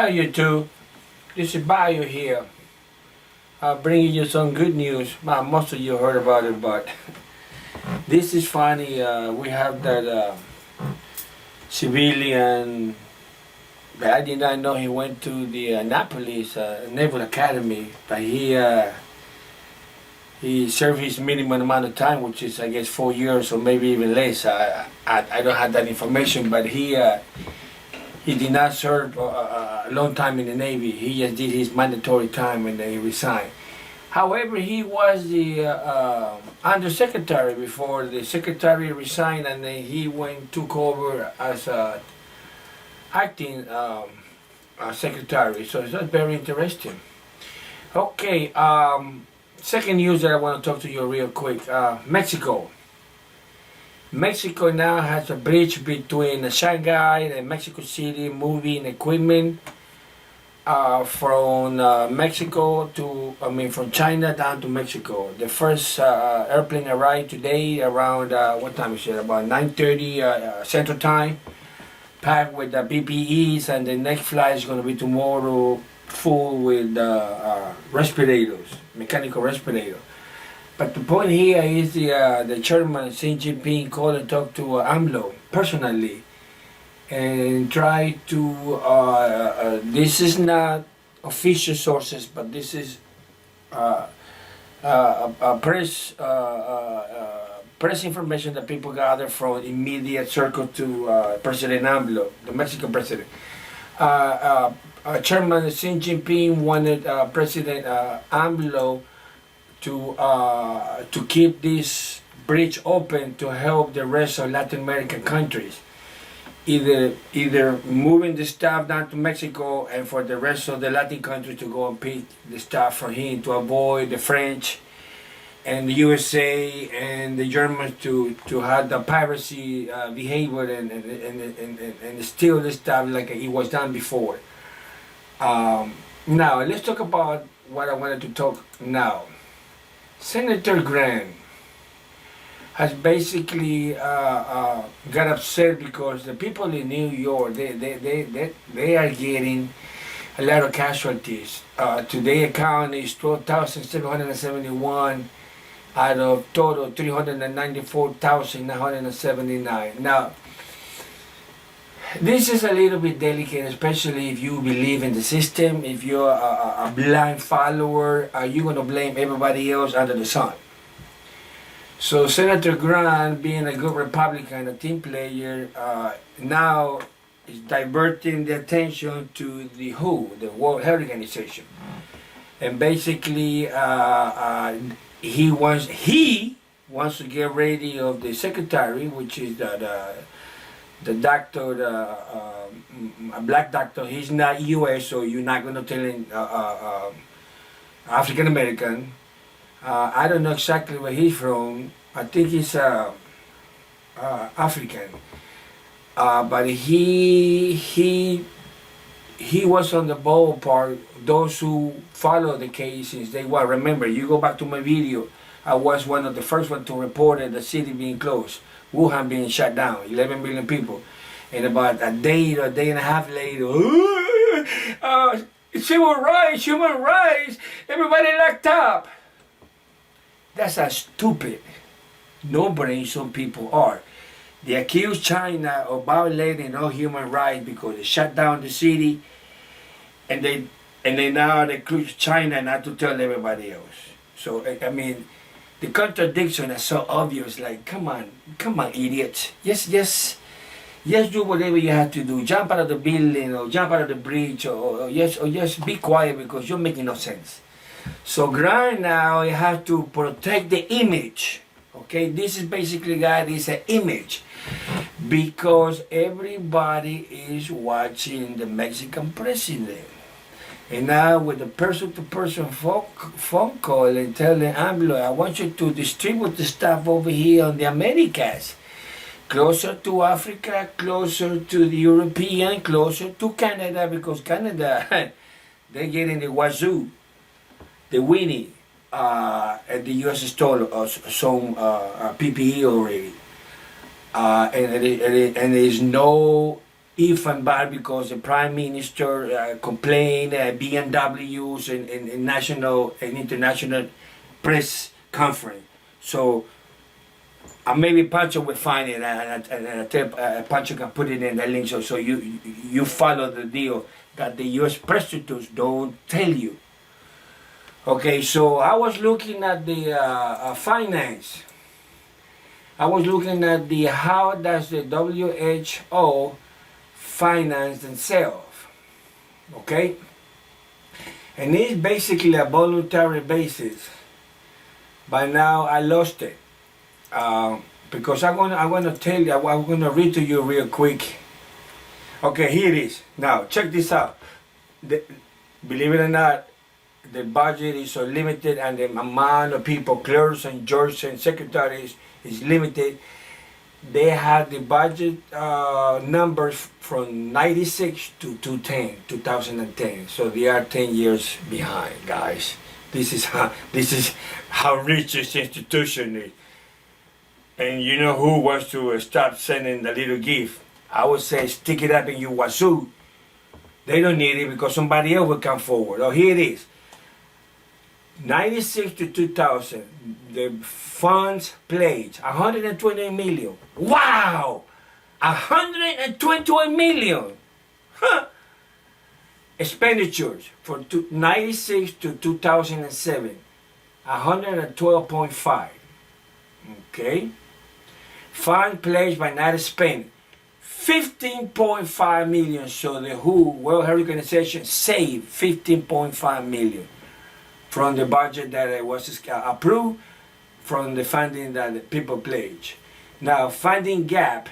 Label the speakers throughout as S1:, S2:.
S1: Hi YouTube, this is Bayu here, bringing you some good news. Most of you heard about it, but this is funny. We have that civilian, but I did not know he went to the Annapolis Naval Academy, but he served his minimum amount of time, which is I guess 4 years or maybe even less. I don't have that information, but he did not serve a long time in the Navy. He just did his mandatory time and then he resigned. However, he was the undersecretary before the secretary resigned, and then he took over as acting secretary. So it's very interesting. Okay, second news that I want to talk to you real quick. Mexico. Mexico now has a bridge between Shanghai and Mexico City, moving equipment from Mexico from China down to Mexico. The first airplane arrived today around, what time is it? About 9:30 Central Time, packed with the PPEs, and the next flight is going to be tomorrow, full with respirators, mechanical respirators. But the point here is the chairman, Xi Jinping, called and talked to AMLO personally and tried to, this is not official sources, but this is press information that people gather from immediate circle to President AMLO, the Mexican president. Chairman Xi Jinping wanted President AMLO to keep this bridge open to help the rest of Latin American countries, either moving the staff down to Mexico and for the rest of the Latin countries to go and pick the staff from him, to avoid the French and the USA and the Germans to have the piracy behavior and steal the stuff like it was done before. Now let's talk about what I wanted to talk now. Senator Grant has basically got upset because the people in New York, they are getting a lot of casualties. Today account is 12,771 out of total 394,979. Now, this is a little bit delicate, especially if you believe in the system. If you're a blind follower, you're going to blame everybody else under the sun. So Senator Grant, being a good Republican, a team player, now is diverting the attention to the WHO, the World Health Organization. And basically, he wants to get rid of the secretary, which is the doctor, a black doctor. He's not U.S., so you're not going to tell him African American. I don't know exactly where he's from. I think he's African. But he was on the ballpark. Those who follow the case since day one. Remember, you go back to my video. I was one of the first ones to report the city being closed, Wuhan being shut down, 11 million people. And about a day or a day and a half later, human rights, everybody locked up. That's how stupid, no brain some people are. They accuse China of violating all human rights because they shut down the city, and they now accuse China not to tell everybody else. So I mean, the contradiction is so obvious. Like, come on, idiots! Yes, do whatever you have to do. Jump out of the building or jump out of the bridge, or just be quiet because you're making no sense. So Grant now you have to protect the image. Okay, this is basically, guys, it's an image because everybody is watching the Mexican president. And now with the person-to-person phone call and telling AMLO, I want you to distribute the stuff over here on the Americas, closer to Africa, closer to the European, closer to Canada, because Canada, they're getting the wazoo, the Winnie, and the U.S. stole some PPE already. And there is no if and but because the prime minister complained, BMWs and national and international press conference. So maybe Pancho will find it, and Pancho can put it in the link, so you follow the deal that the U.S. prostitutes don't tell you. Okay, so I was looking at the finance. I was looking at the how does the WHO finance themselves. Okay, and it's basically a voluntary basis. By now I lost it. Because I'm gonna tell you, I'm gonna read to you real quick. Okay, here it is. Now check this out. Believe it or not, the budget is so limited, and the amount of people, clerks and judges and secretaries, is limited. They had the budget numbers from 96 to 2010. So they are 10 years behind, guys. This is how rich this institution is. And you know who wants to start sending the little gift? I would say stick it up in your wazoo. They don't need it because somebody else will come forward. Oh, here it is. 96 to 2000, the funds pledged 128 million. Wow! 128 million! Huh! Expenditures for 96 to 2007, 112.5. Okay? Fund pledged but not spent, 15.5 million. So the WHO, World Health Organization, saved 15.5 million from the budget that was approved, from the funding that the people pledged. Now, funding gap,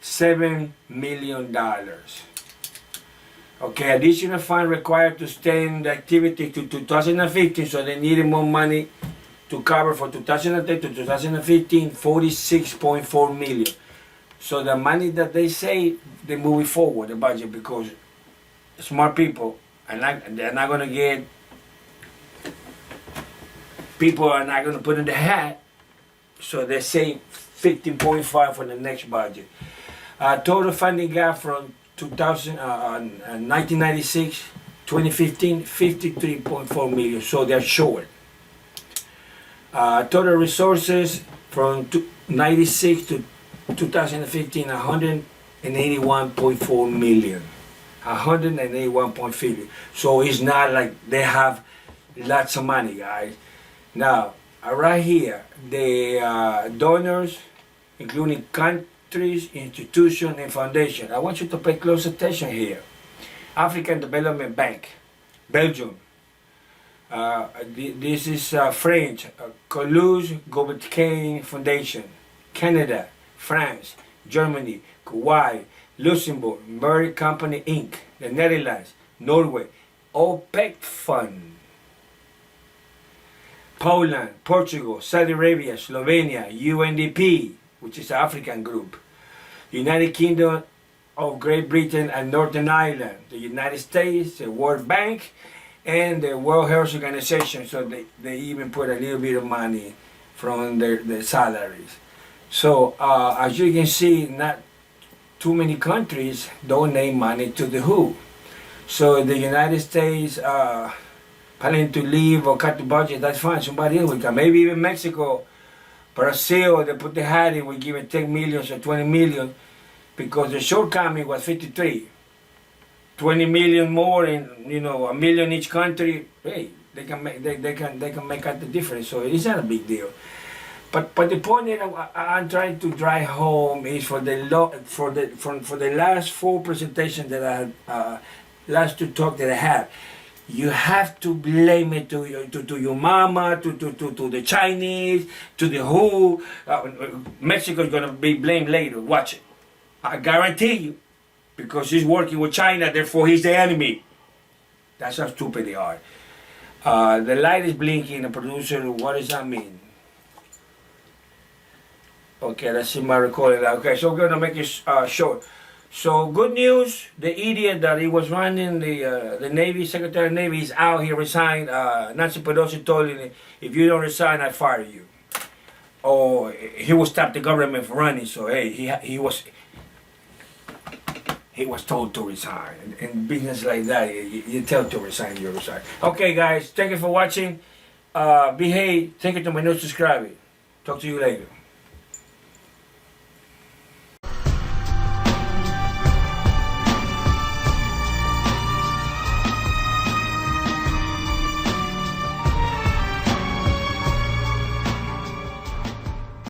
S1: $7 million. Okay, additional fund required to extend the activity to 2015, so they needed more money to cover for 2010 to 2015, 46.4 million. So the money that they say, they move it forward, the budget, because smart people they're not going to get, people are not going to put in the hat, so they say 15.5 for the next budget. Total funding gap from 1996, 2015, 53.4 million, so they're short. Total resources from 96 to 2015, 181.4 million. 181.4 million. So it's not like they have lots of money, guys. Now, right here, the donors, including countries, institutions, and foundations. I want you to pay close attention here. African Development Bank, Belgium. This is French, Toulouse Gulbenkian Foundation, Canada, France, Germany, Kuwait, Luxembourg, Murray Company Inc., the Netherlands, Norway, OPEC Fund, Poland, Portugal, Saudi Arabia, Slovenia, UNDP, which is the African group, United Kingdom of Great Britain and Northern Ireland, the United States, the World Bank, and the World Health Organization. So they even put a little bit of money from their salaries. So as you can see, not too many countries donate money to the WHO. So the United States planning to leave or cut the budget, that's fine. Somebody else will come. Maybe even Mexico, Brazil, they put the hat in, we give it 10 million or 20 million, because the shortcoming was 53. 20 million more, and a million each country. Hey, they can make out the difference. So it's not a big deal. But the point that I'm trying to drive home is for the last 4 presentations that I had, last 2 talks that I had. You have to blame it to your mama, to the Chinese, to the WHO. Mexico is gonna be blamed later. Watch it. I guarantee you, because he's working with China, therefore he's the enemy. That's how stupid they are. The light is blinking. The producer, what does that mean? Okay, let's see my recording. Okay, so we're gonna make it short. So good news, the idiot that he was running the Navy, Secretary of Navy, is out. He resigned. Nancy Pelosi told him, if you don't resign, I fire you. Or he will stop the government from running. So hey, he was. he was told to resign. In business like that, you tell to resign, you resign. Okay, guys, thank you for watching. Behave. Thank you to my new subscriber. Talk to you later.